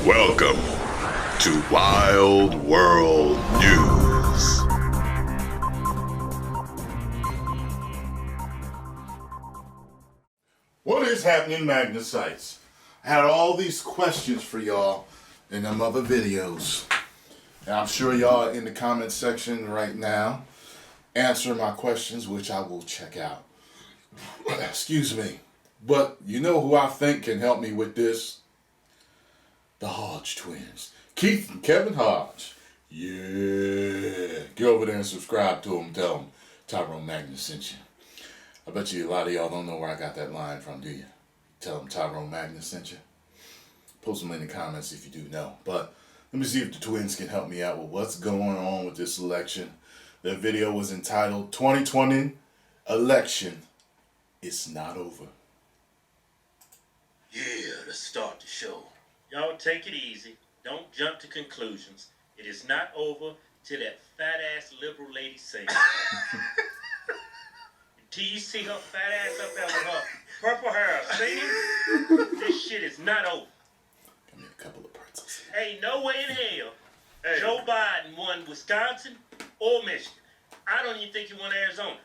Welcome to Wild World News. What is happening, Magnus sites? I had all these questions for y'all in them other videos. And I'm sure y'all are in the comment section right now answer my questions, which I will check out. Excuse me. But you know who I think can help me with this? The HodgeTwins. Keith and Kevin Hodge. Yeah. Get over there and subscribe to them. Tell them Tyrone Magnus sent you. I bet you a lot of y'all don't know where I got that line from, do you? Tell them Tyrone Magnus sent you. Post them in the comments if you do know. But let me see if the twins can help me out with what's going on with this election. The video was entitled 2020 Election It's Not Over. Yeah, let's start the show. Y'all take it easy. Don't jump to conclusions. It is not over till that fat-ass liberal lady sings. Till you see her fat ass up there with her purple hair singing, this shit is not over. Give me a couple of pretzels. Ain't no way in hell Joe Biden won Wisconsin or Michigan. I don't even think he won Arizona.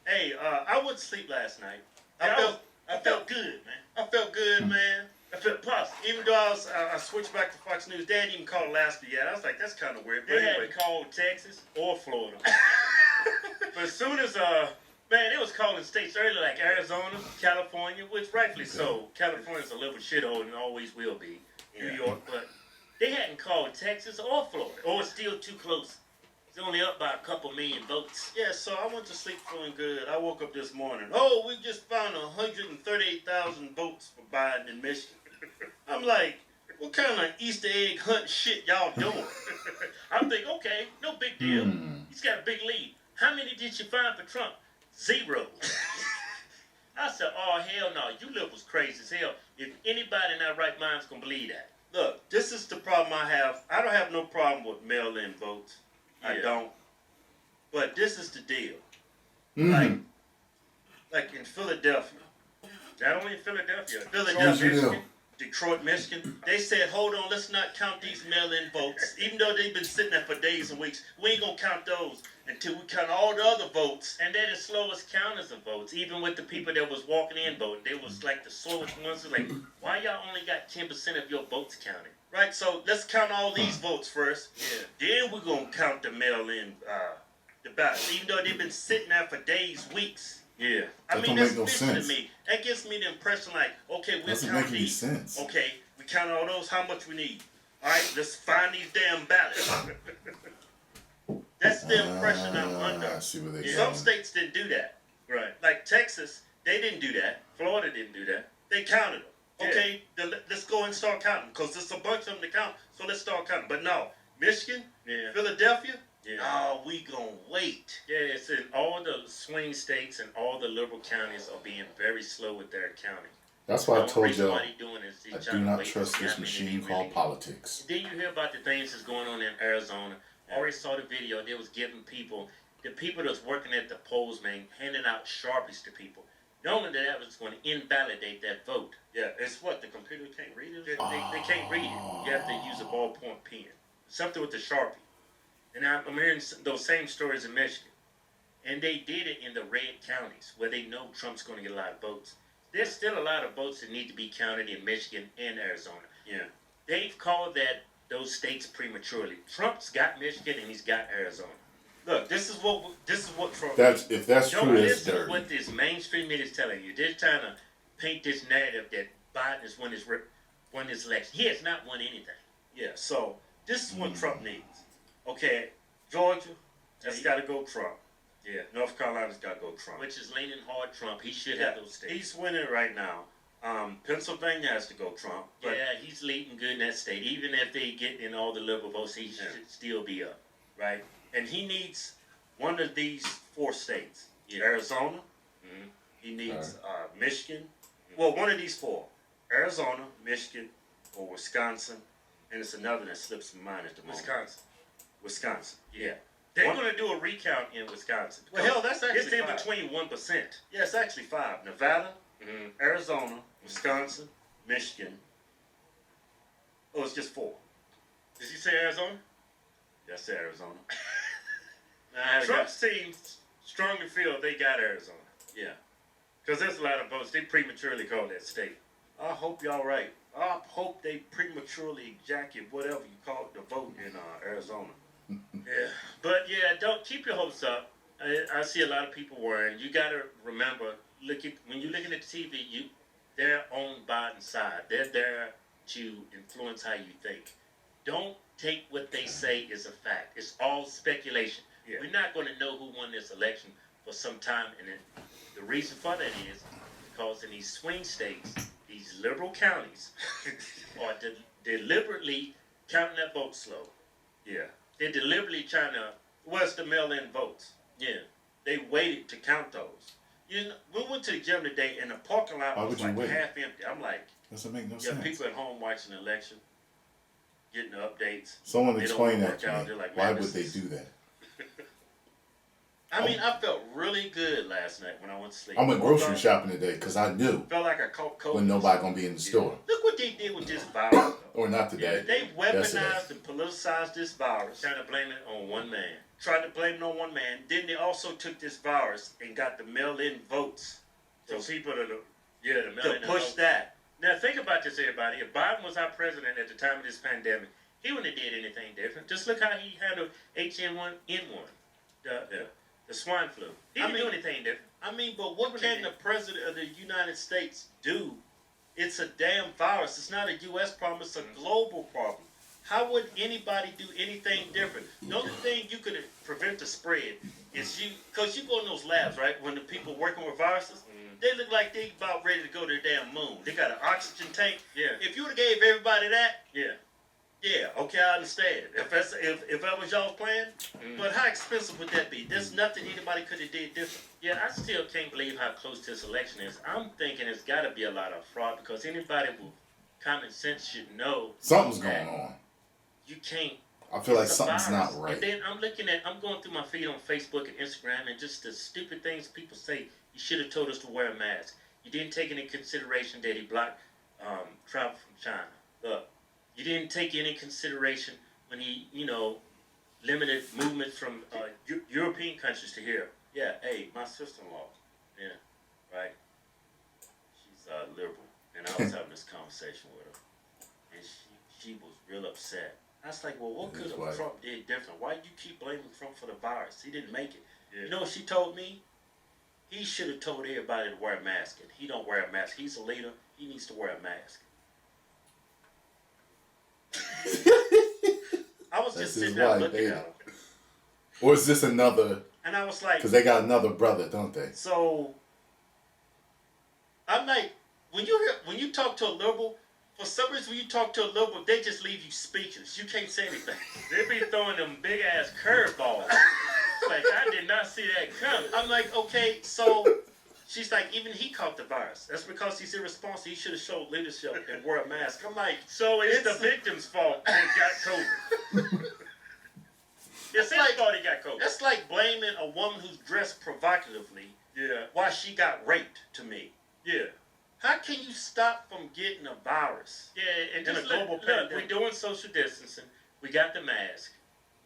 Hey, I went to sleep last night. I felt good, man. I felt good, man. I felt positive. Even though I switched back to Fox News, they hadn't even called Alaska yet. I was like, that's kind of weird. They hadn't called Texas or Florida. But as soon as, man, it was calling states early like Arizona, California, which rightfully so. California's a little shithole and always will be. New York, but they hadn't called Texas or Florida. Or it's still too close. It's only up by a couple million votes. Yeah, so I went to sleep feeling good. I woke up this morning. Oh, we just found 138,000 votes for Biden in Michigan. I'm like, what kind of Easter egg hunt shit y'all doing? I'm thinking, okay, no big deal. He's got a big lead. How many did you find for Trump? 0. I said, oh, hell no. You liberals crazy as hell. If anybody in their right mind is going to believe that. Look, this is the problem I have. I don't have no problem with mail-in votes. I don't. But this is the deal. Like in Philadelphia. Not only in Philadelphia. Michigan, Detroit, Michigan. They said, hold on, let's not count these mail-in votes. Even though they've been sitting there for days and weeks, we ain't going to count those until we count all the other votes. And they're the slowest counters of votes. Even with the people that was walking in voting, they was like the slowest ones. Like, why y'all only got 10% of your votes counted? Right, so let's count all these votes first. Yeah. Then we're going to count the mail-in, the ballots. Even though they've been sitting there for days, weeks. Yeah. I mean, that's fishy to me. That gives me the impression like, okay, we'll count these. Sense. Okay, we count all those, how much we need. All right, let's find these damn ballots. That's the impression I'm under. I see what they Some states didn't do that. Right. Like Texas, they didn't do that. Florida didn't do that. They counted them. Okay, let's go and start counting because there's a bunch of them to count. So let's start counting. But no, Michigan, Philadelphia, oh, we gonna wait. Yeah, it's in all the swing states and all the liberal counties are being very slow with their counting. That's why I told y'all I do not trust this machine called politics. Then you hear about the things that's going on in Arizona. I already saw the video. They was giving people, the people that's working at the polls, man, handing out Sharpies to people. Knowing that was going to invalidate that vote. Yeah, it's what? The computer can't read it? They can't read it. You have to use a ballpoint pen. Something with the Sharpie. And I'm hearing those same stories in Michigan. And they did it in the red counties where they know Trump's going to get a lot of votes. There's still a lot of votes that need to be counted in Michigan and Arizona. Yeah. They've called those states prematurely. Trump's got Michigan and he's got Arizona. Look, this is what Trump. If that's true, it's dirty. Don't listen to what this mainstream media is telling you. They're trying to paint this narrative that Biden has won his election. He has not won anything. Yeah. So this is what Trump needs. Okay, Georgia, that's got to go Trump. Yeah, North Carolina's got to go Trump. Which is leaning hard Trump. He should have those states. He's winning right now. Pennsylvania has to go Trump. But he's leading good in that state. Even if they get in all the liberal votes, he should still be up, right? And he needs one of these 4 states. Arizona. He needs Michigan. Well, one of these 4. Arizona, Michigan, or Wisconsin. And it's another that slips my mind at the moment. Wisconsin. Yeah. They're going to do a recount in Wisconsin. Well, hell, that's actually it's in between 1%. Yeah, it's actually 5. Nevada, Arizona, Wisconsin, Michigan. or it's just 4? Did you say Arizona? Yeah, I said Arizona. Trump seems strongly feel they got Arizona. Yeah. Because there's a lot of votes. They prematurely call that state. I hope y'all right. I hope they prematurely ejaculate whatever you call it, the vote in Arizona. Yeah. But yeah, don't keep your hopes up. I see a lot of people worrying. You got to remember, when you're looking at the TV, they're on Biden's side. They're there to influence how you think. Don't take what they say as a fact. It's all speculation. Yeah. We're not going to know who won this election for some time. And the reason for that is because in these swing states, these liberal counties are deliberately counting that vote slow. Yeah. They're deliberately trying to, what's the mail-in votes? Yeah. They waited to count those. You know, we went to the gym today and the parking lot was like half empty. I'm like, doesn't make no sense. People at home watching the election, getting the updates. Someone explain that to me. Like, why would they do that? I mean, I felt really good last night when I went to sleep. I went grocery shopping today because I knew felt like I caught COVID. When nobody gonna be in the store. Look what they did with this virus. Or not today. Yeah, they weaponized and politicized this virus, trying to blame it on one man. Tried to blame it on one man. Then they also took this virus and got the mail-in votes. So people to push that. Now think about this, everybody. If Biden was our president at the time of this pandemic, he wouldn't have did anything different. Just look how he handled H1N1, the swine flu. He didn't do anything different. I mean, but what can the president of the United States do? It's a damn virus. It's not a U.S. problem. It's a global problem. How would anybody do anything different? The only thing you could prevent the spread is because you go in those labs, right? When the people working with viruses, they look like they about ready to go to the damn moon. They got an oxygen tank. Yeah. If you would have gave everybody that, okay, I understand. If that was y'all's plan, but how expensive would that be? There's nothing anybody could have did different. Yeah, I still can't believe how close this election is. I'm thinking it's got to be a lot of fraud because anybody with common sense should know something's going on. You can't. I feel like something's not right. And then I'm going through my feed on Facebook and Instagram, and just the stupid things people say. You should have told us to wear a mask. You didn't take into consideration that he blocked travel from China. Look, you didn't take any consideration when he, limited movement from European countries to here. Yeah, hey, my sister-in-law. Yeah, right. She's liberal, and I was having this conversation with her, and she was real upset. I was like, well, what could have Trump did different? Why do you keep blaming Trump for the virus? He didn't make it. Yeah. You know what she told me? He should have told everybody to wear a mask, and he don't wear a mask. He's a leader. He needs to wear a mask. I was just sitting there looking at him. Or is this another? And I was like, because they got another brother, don't they? So I'm like, when you talk to a liberal, for some reason when you talk to a liberal, they just leave you speechless. You can't say anything. They be throwing them big ass curveballs. Like, I did not see that coming. I'm like, okay, so she's like, even he caught the virus. That's because he's irresponsible. He should have showed leadership and wore a mask. I'm like, so it's the victim's fault that got COVID. It's his fault he got COVID. That's like blaming a woman who's dressed provocatively why she got raped to me. Yeah. How can you stop from getting a virus? Yeah, and just global pandemic. We're doing social distancing. We got the mask.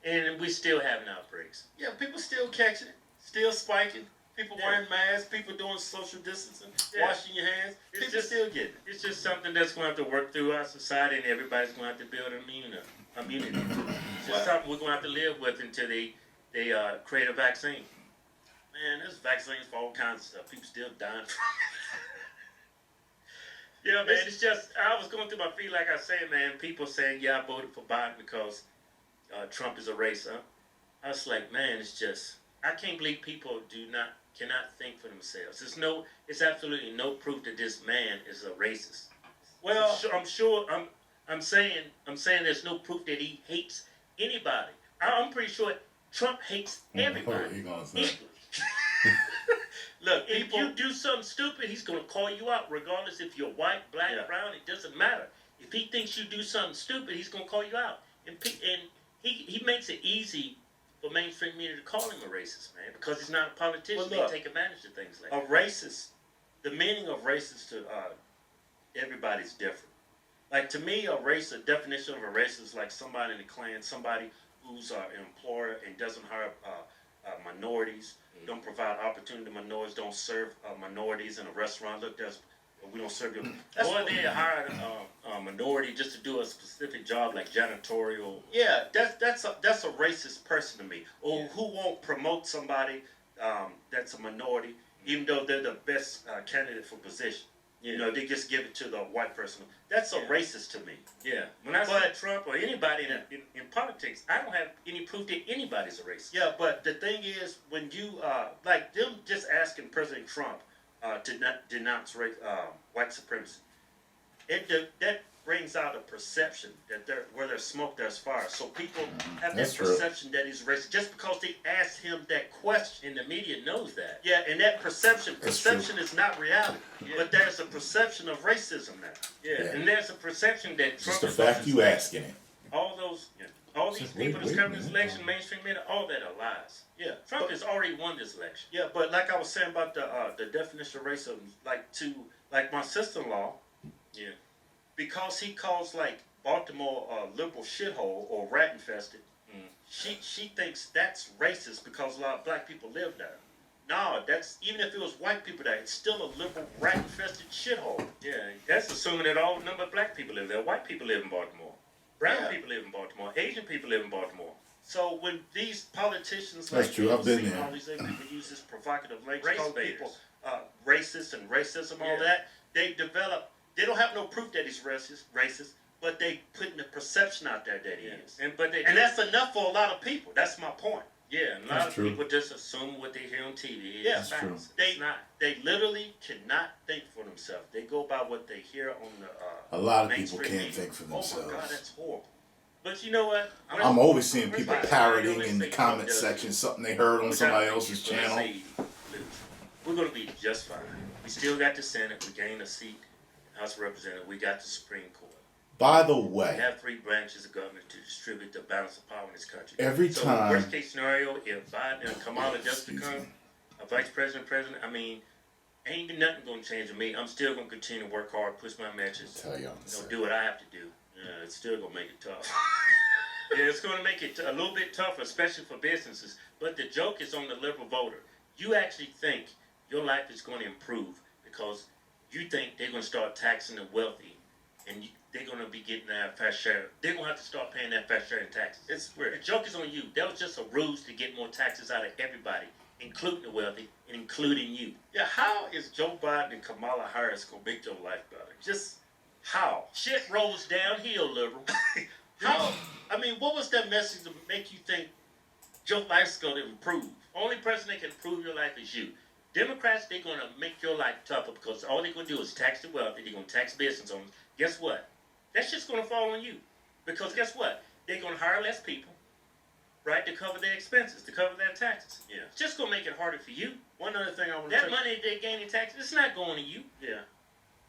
And we still having outbreaks. Yeah, people still catching it, still spiking. People wearing masks, people doing social distancing, washing your hands. People still getting it. It's just something that's going to have to work through our society, and everybody's going to have to build immunity. It's just something we're going to have to live with until they create a vaccine. Man, there's vaccines for all kinds of stuff. People still dying from it. Yeah, man, it's just, I was going through my feed, like I said, man, people saying, yeah, I voted for Biden because Trump is a racist. I was like, man, it's just, I can't believe people cannot think for themselves. It's absolutely no proof that this man is a racist. Well, I'm saying there's no proof that he hates anybody. I'm pretty sure Trump hates everybody. Look, if you do something stupid, he's going to call you out, regardless if you're white, black, brown. It doesn't matter. If he thinks you do something stupid, he's going to call you out. And he makes it easy for mainstream media to call him a racist, man, because he's not a politician. Well, look, they take advantage of things like that. A racist, the meaning of racist to everybody's different. Like to me, a definition of a race is like somebody in the clan, somebody who's an employer and doesn't hire minorities, don't provide opportunity to minorities, don't serve minorities in a restaurant. Look, we don't serve you. Or they hired a minority just to do a specific job like janitorial. Yeah, that's a racist person to me. Or who won't promote somebody that's a minority, even though they're the best candidate for position. You know, they just give it to the white person. That's a racist to me. Yeah. When I see Trump or anybody in politics, I don't have any proof that anybody's a racist. Yeah, but the thing is, when you, like them just asking President Trump to not denounce white supremacy, that brings out a perception that where there's smoke, there's fire. So people have that perception that he's racist just because they asked him that question. And the media knows that. Yeah, and that perception is not reality. Yeah. But there's a perception of racism now. Yeah, and there's a perception that Trump is the fact you asking it. All these people that's coming this election, mainstream media, all that are lies. Yeah, Trump has already won this election. Yeah, but like I was saying about the definition of racism, like my sister-in-law, yeah. Because he calls like Baltimore a liberal shithole or rat infested, she thinks that's racist because a lot of black people live there. No, that's even if it was white people there, it's still a liberal rat infested shithole. Yeah, that's assuming that all number of black people live there. White people live in Baltimore. Brown people live in Baltimore. Asian people live in Baltimore. So when these politicians that's true. I've been there. All these people use this provocative language, call people racist and racism, all that, they don't have no proof that he's racist, but they putting the perception out there that he is. And that's enough for a lot of people. That's my point. Yeah, and a lot of people just assume what they hear on TV. Yeah, that's true. They literally cannot think for themselves. They go by what they hear on the a lot of people can't think for themselves. Oh my God, that's horrible. But you know what? I'm always seeing people parroting in the comment section something they heard on somebody else's channel. We're going to be just fine. We still got the Senate. We gained a seat. House of Representatives, we got the Supreme Court. By the way, we have 3 branches of government to distribute the balance of power in this country. Every time. Worst case scenario, if Biden and Kamala does become a vice president, I mean, ain't nothing going to change with me. I'm still going to continue to work hard, push my matches. Do what I have to do. It's still going to make it tough. Yeah, it's going to make it a little bit tougher, especially for businesses. But the joke is on the liberal voter. You actually think your life is going to improve because you think they're going to start taxing the wealthy, and they're going to be getting that fair share. They're going to have to start paying that fair share in taxes. It's weird. The joke is on you. That was just a ruse to get more taxes out of everybody, including the wealthy and including you. Yeah, how is Joe Biden and Kamala Harris going to make your life better? Just how? Shit rolls downhill, liberal. How? I mean, what was that message to make you think your life's going to improve? Only person that can improve your life is you. Democrats, they're going to make your life tougher because all they're going to do is tax the wealthy. They're going to tax business owners. Guess what? That shit's going to fall on you. Because guess what? They're going to hire less people, right, to cover their expenses, to cover their taxes. Yeah. It's just going to make it harder for you. One other thing I want to say. That money they gain in taxes, it's not going to you. Yeah.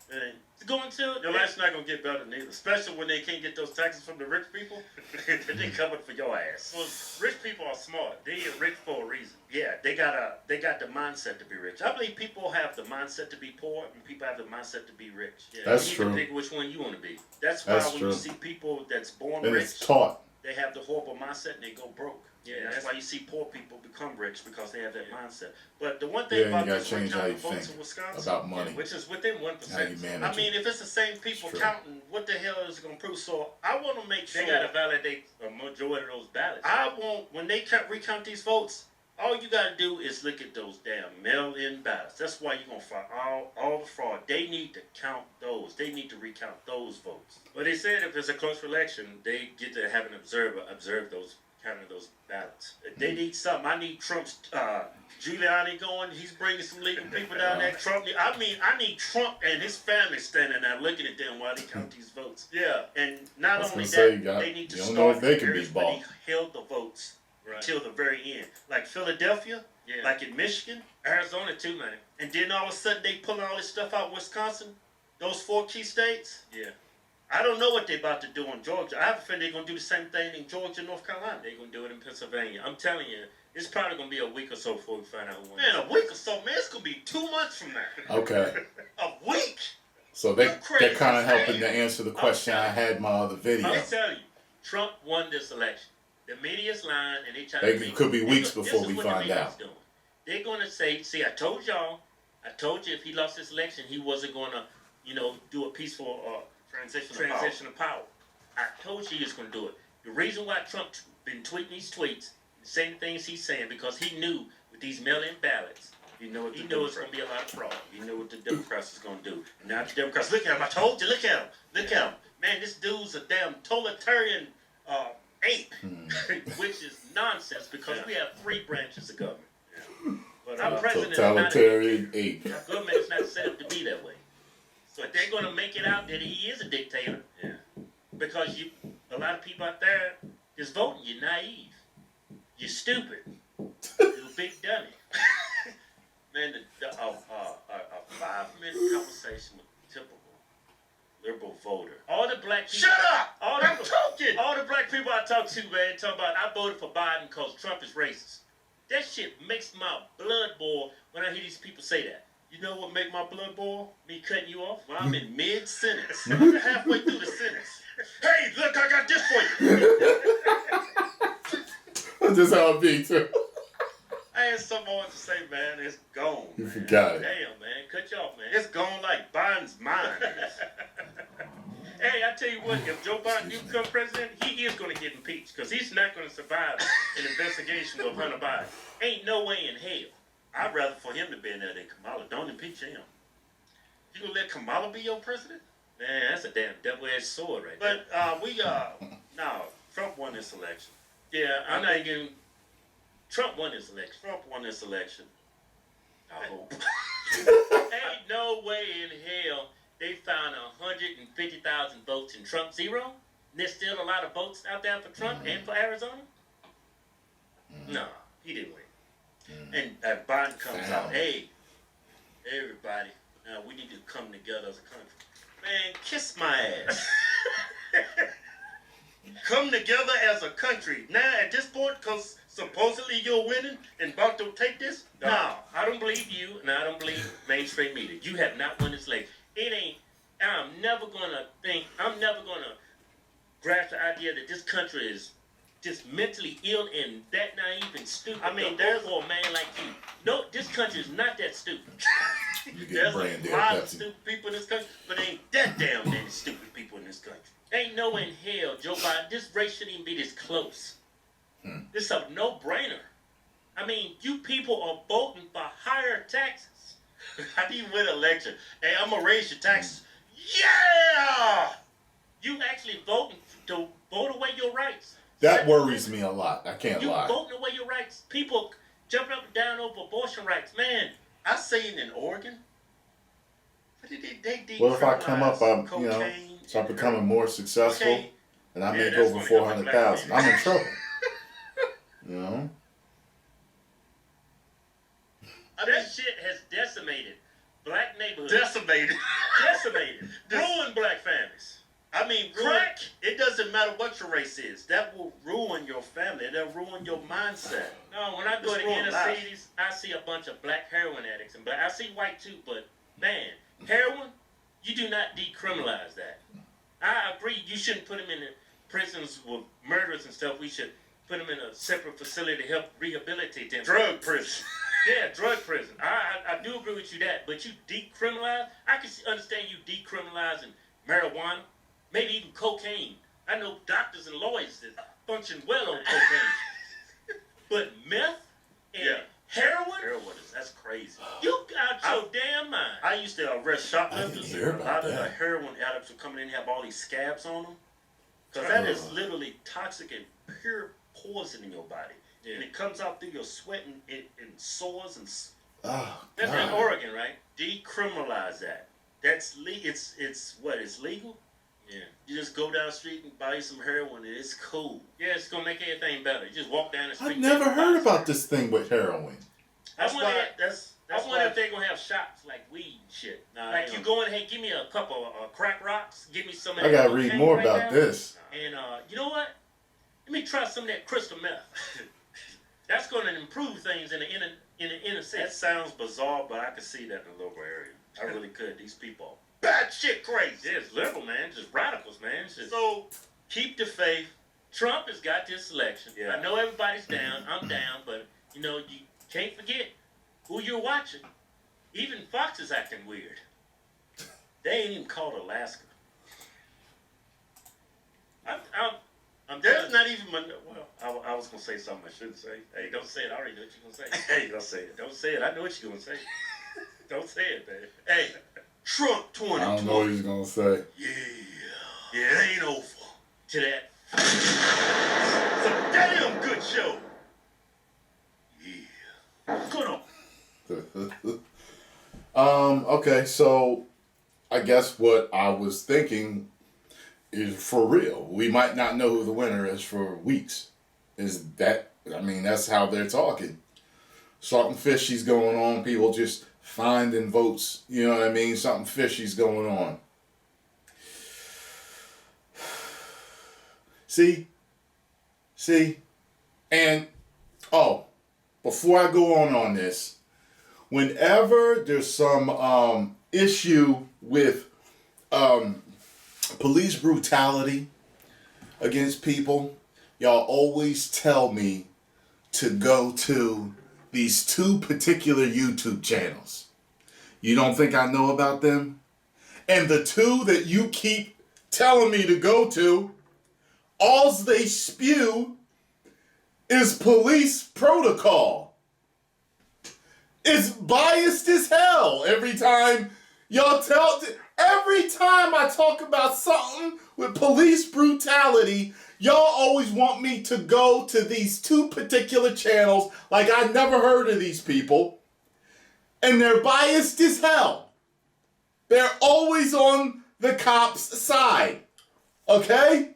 It's going to... Your life's not going to get better neither. Especially when they can't get those taxes from the rich people. They covered for your ass. Well, rich people are smart. They are rich for a reason. Yeah, they got the mindset to be rich. I believe people have the mindset to be poor and people have the mindset to be rich. Yeah, that's you true. You can pick which one you want to be. That's why when you see people that's born and rich... it's taught. They have the horrible mindset and they go broke. Yeah, that's why you see poor people become rich because they have that mindset. But the one thing about this recounting votes in Wisconsin, about money, which is within 1%. I mean, if it's the same people counting, what the hell is it going to prove? So I want to make sure they got to validate a majority of those ballots. I want when they recount these votes. All you got to do is look at those damn mail-in ballots. That's why you're going to find all the fraud. They need to count those. They need to recount those votes. But they said if it's a close election, they get to have an observer observe those, counting those ballots. They need something. I need Trump's Giuliani going. He's bringing some legal people down there. I need Trump and his family standing there looking at them while they count these votes. Yeah. And not only that, they need to start the hearings, but he held the votes. Right. Till the very end. Like Philadelphia, like in Michigan, Arizona too, man. And then all of a sudden they pull all this stuff out Wisconsin, those 4 key states. Yeah. I don't know what they're about to do in Georgia. I have a feeling they're going to do the same thing in Georgia and North Carolina. They're going to do it in Pennsylvania. I'm telling you, it's probably going to be a week or so before we find out who wins. Man, a week or so, man. It's going to be 2 months from now. Okay. A week. So they're kind of helping to answer the question I had in my other video. I'll tell you, Trump won this election. The media's lying, and they trying to It could be weeks before we find out. Doing. They're going to say, see, I told you if he lost this election, he wasn't going to, do a peaceful transition of power. I told you he was going to do it. The reason why Trump been tweeting these tweets, saying things he's saying, because he knew with these mail-in ballots, he knew it's going to be a lot of fraud. He knew what the Democrats is going to do. And now the Democrats, look at him. I told you, look at him. Look at him. Man, this dude's a damn totalitarian ape, which is nonsense because we have 3 branches of government. But our president totalitarian ape. Our government is not set up to be that way. So if they're going to make it out that he is a dictator, because a lot of people out there is voting. You're naive. You're stupid. You're a big dummy. Man, a 5-minute conversation with a typical liberal voter. All the black people. Shut up! I'm talking! All the black people I talk to, man, talk about I voted for Biden because Trump is racist. That shit makes my blood boil when I hear these people say that. You know what make my blood boil? Me cutting you off when I'm in mid-sentence. I'm halfway through the sentence. Hey, look, I got this for you. That's how it be, too. I had something I want to say, man. It's gone. You forgot it. Damn, man. Cut you off, man. It's gone like Biden's mind. Hey, I tell you what, if Joe Biden do become president, he is going to get impeached because he's not going to survive an investigation of Hunter Biden. Ain't no way in hell. I'd rather for him to be in there than Kamala. Don't impeach him. You gonna let Kamala be your president? Man, that's a damn double-edged sword right there. But no, Trump won this election. Yeah, I'm not even. Trump won this election. Trump won this election. I hope. Ain't no way in hell they found 150,000 votes in Trump 0. And there's still a lot of votes out there for Trump and for Arizona. No, he didn't win. And Biden comes out, hey, everybody, now we need to come together as a country. Man, kiss my ass. Come together as a country. Now, at this point, because supposedly you're winning and about to take this? No, I don't believe you, and I don't believe mainstream media. You have not won this election. I'm never going to grasp the idea that this country is just mentally ill and that naive and stupid. I mean, there's for a man like you. No, this country is not that stupid. There's a lot of stupid people in this country, but ain't that damn many stupid people in this country. Ain't no in hell, Joe Biden, this race shouldn't even be this close. This is a no-brainer. I mean, you people are voting for higher taxes. How do you win an election? Hey, I'm going to raise your taxes. Yeah! You actually voting to vote away your rights. That worries me a lot. I can't lie. You voting away your rights. People jumping up and down over abortion rights. Man, I seen in Oregon. What if I come up, start becoming more successful, and I make over 400,000? I'm in trouble. You know? That shit has decimated black neighborhoods. Decimated. Ruined black families. I mean, crack. It doesn't matter what your race is. That will ruin your family. That'll ruin your mindset. No, when I go to inner cities, I see a bunch of black heroin addicts. And I see white too, but man, heroin, you do not decriminalize that. I agree, you shouldn't put them in the prisons with murderers and stuff. We should put them in a separate facility to help rehabilitate them. Drug prison. Yeah, drug prison. I do agree with you that, but you decriminalize. I can understand you decriminalizing marijuana, maybe even cocaine. I know doctors and lawyers that function well on cocaine, but meth and heroin, that's crazy. You got your damn mind. I used to arrest shoplifters. A lot of the heroin addicts were coming in and have all these scabs on them, because that is literally toxic and pure poison in your body. Yeah. And it comes out through your sweat and sores and. That's in Oregon, right? Decriminalize that. That's it's legal. Yeah. You just go down the street and buy some heroin and it's cool. Yeah, it's gonna make everything better. You just walk down the street. I've never heard about this thing with heroin. I wonder if they're gonna have shops like weed and shit. Like you go in, hey, give me a couple of crack rocks. Give me some. I gotta read more about this. And you know what? Let me try some of that crystal meth. That's going to improve things in the inner city. That sounds bizarre, but I could see that in the local area. I really could. These people batshit crazy. Yeah, it's liberal, man. Just radicals, man. Just... So keep the faith. Trump has got this election. Yeah. I know everybody's down. I'm down, but you know you can't forget who you're watching. Even Fox is acting weird. They ain't even called Alaska. There's not even I was gonna say something I shouldn't say. Hey, don't say it. I already know what you're gonna say. Hey, don't say it. Don't say it. I know what you're gonna say. Don't say it, man. Hey, Trump 2020. I don't know what he's gonna say. Yeah, it ain't over. To that. It's a damn good show. Yeah. Good on. Okay, so I guess what I was thinking is for real. We might not know who the winner is for weeks. That's how they're talking. Something fishy's going on. People just finding votes. You know what I mean? Something fishy's going on. See? And, before I go on this, whenever there's some issue with police brutality against people, y'all always tell me to go to these two particular YouTube channels. You don't think I know about them? And the two that you keep telling me to go to, all they spew is police protocol. It's biased as hell every time every time I talk about something with police brutality, y'all always want me to go to these two particular channels like I never heard of these people. And they're biased as hell. They're always on the cops' side. Okay?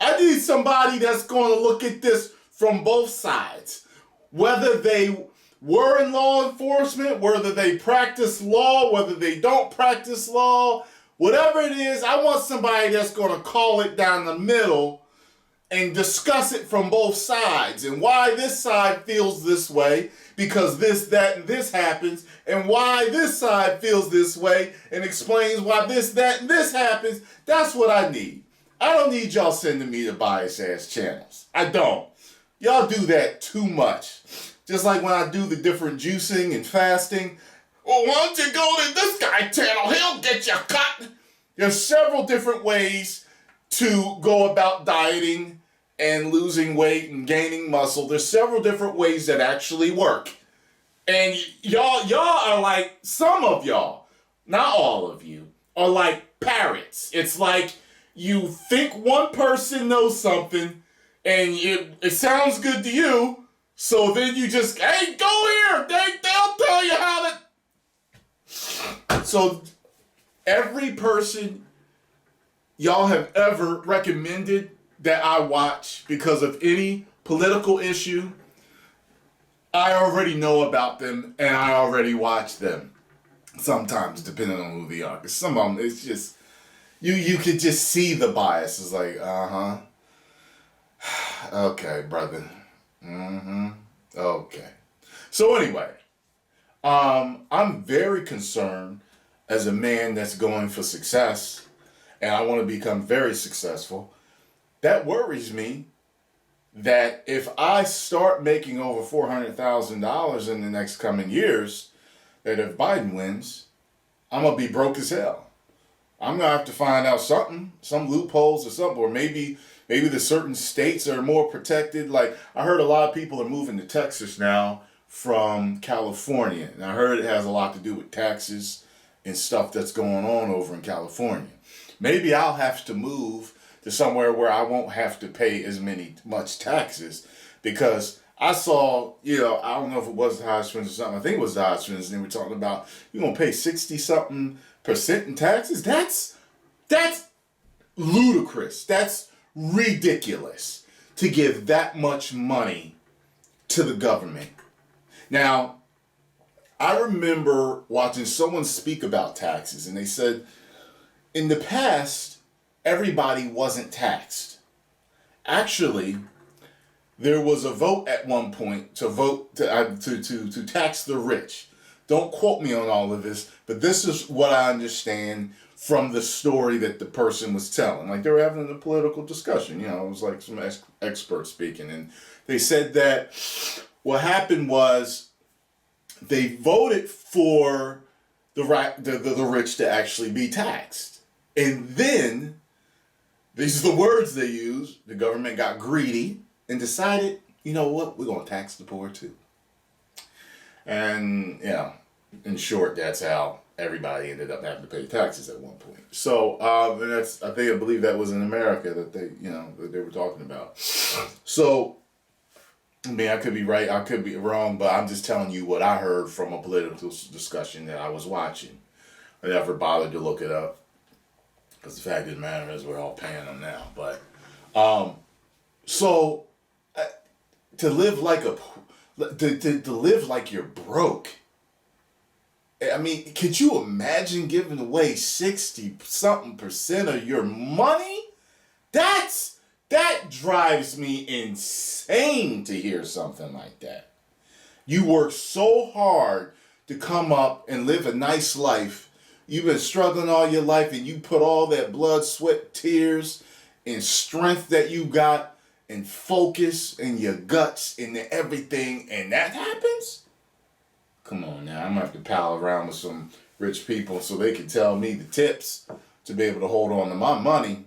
I need somebody that's going to look at this from both sides. Whether they were in law enforcement, whether they practice law, whether they don't practice law, whatever it is, I want somebody that's going to call it down the middle and discuss it from both sides and why this side feels this way because this, that, and this happens, and why this side feels this way and explains why this, that, and this happens. That's what I need. I don't need y'all sending me to bias-ass channels. I don't. Y'all do that too much. Just like when I do the different juicing and fasting. Well, why don't you go to this guy's channel? He'll get you cut. There's several different ways to go about dieting and losing weight and gaining muscle. There's several different ways that actually work. And y'all are like, some of y'all, not all of you, are like parrots. It's like you think one person knows something and it sounds good to you, so then you just, hey, go here. They'll tell you how to. So every person y'all have ever recommended that I watch because of any political issue, I already know about them and I already watch them. Sometimes, depending on who they are. Because some of them, it's just, you could just see the bias. It's like, okay, brother. Okay. So anyway, I'm very concerned as a man that's going for success, and I want to become very successful. That worries me that if I start making over $400,000 in the next coming years, that if Biden wins, I'm going to be broke as hell. I'm going to have to find out something, some loopholes or something, or maybe the certain states are more protected. Like, I heard a lot of people are moving to Texas now from California. And I heard it has a lot to do with taxes and stuff that's going on over in California. Maybe I'll have to move to somewhere where I won't have to pay as much taxes, because I saw, I don't know if it was the HodgeTwins or something. I think it was the HodgeTwins, and they were talking about you're going to pay 60-something% in taxes. That's ludicrous. That's ridiculous to give that much money to the government. Now, I remember watching someone speak about taxes, and they said in the past, everybody wasn't taxed. Actually, there was a vote at one point to tax the rich, Don't quote me on all of this, but this is what I understand from the story that the person was telling. Like, they were having a political discussion, it was like some experts speaking, and they said that what happened was they voted for the rich to actually be taxed. And then, these are the words they used, the government got greedy and decided, you know what, we're going to tax the poor too. And, in short, that's how everybody ended up having to pay taxes at one point. So, and I believe that was in America that that they were talking about. So, I mean, I could be right, I could be wrong, but I'm just telling you what I heard from a political discussion that I was watching. I never bothered to look it up, because the fact of the matter is we're all paying them now. But, to live like to live like you're broke. I mean, could you imagine giving away 60-something% of your money? That drives me insane to hear something like that. You work so hard to come up and live a nice life. You've been struggling all your life, and you put all that blood, sweat, tears, and strength that you got, and focus, and your guts, and everything, and that happens? Come on now, I'm going to have to pal around with some rich people so they can tell me the tips to be able to hold on to my money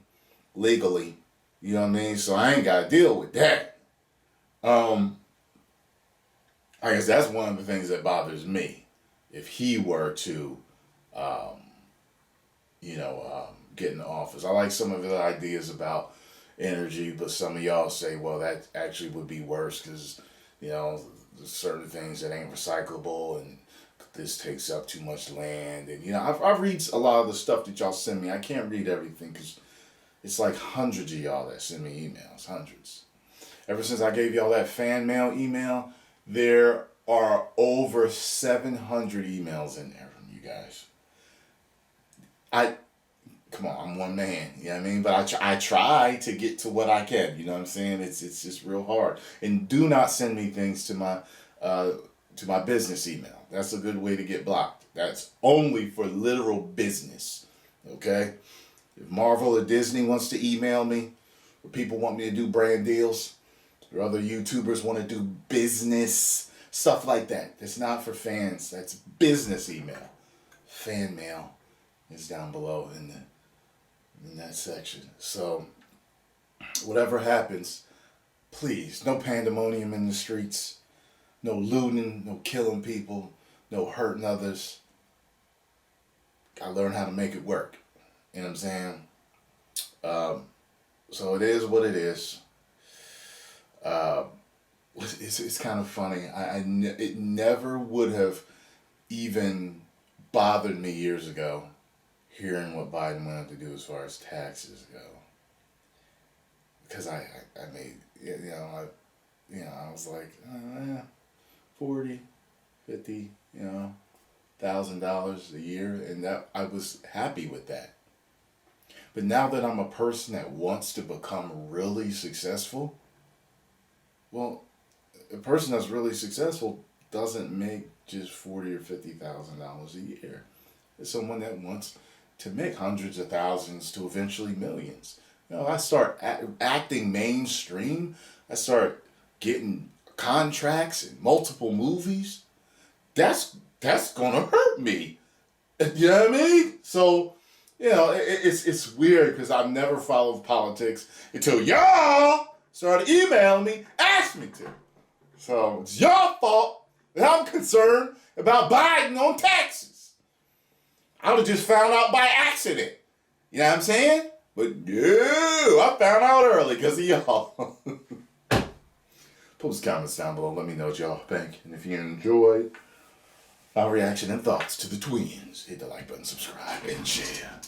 legally. You know what I mean? So I ain't got to deal with that. I guess that's one of the things that bothers me. If he were to, get in the office. I like some of his ideas about energy, but some of y'all say, well, that actually would be worse because, there's certain things that ain't recyclable, and this takes up too much land. And, I've read a lot of the stuff that y'all send me. I can't read everything because it's like hundreds of y'all that send me emails, hundreds. Ever since I gave y'all that fan mail email, there are over 700 emails in there from you guys. Come on, I'm one man, you know what I mean? But I try to get to what I can, you know what I'm saying? It's just real hard. And do not send me things to my business email. That's a good way to get blocked. That's only for literal business, okay? If Marvel or Disney wants to email me, or people want me to do brand deals, or other YouTubers want to do business, stuff like that. That's not for fans. That's business email. Fan mail is down below in that section. So, whatever happens, please, no pandemonium in the streets, no looting, no killing people, no hurting others. Gotta learn how to make it work. You know what I'm saying? So it is what it is. It's kind of funny. It never would have even bothered me years ago hearing what Biden wanted to do as far as taxes go. Because I made, I was like, 40, 50, $1,000 a year, and that I was happy with that. But now that I'm a person that wants to become really successful, well, a person that's really successful doesn't make just $40,000 or $50,000 a year. It's someone that wants to make hundreds of thousands to eventually millions. I start acting mainstream. I start getting contracts in multiple movies. That's gonna hurt me. You know what I mean? So, it's weird because I've never followed politics until y'all started emailing me, asked me to. So it's your fault that I'm concerned about Biden on taxes. I would have just found out by accident. You know what I'm saying? But no, I found out early because of y'all. Post comments down below. Let me know what y'all think. And if you enjoyed my reaction and thoughts to the twins, hit the like button, subscribe, and share.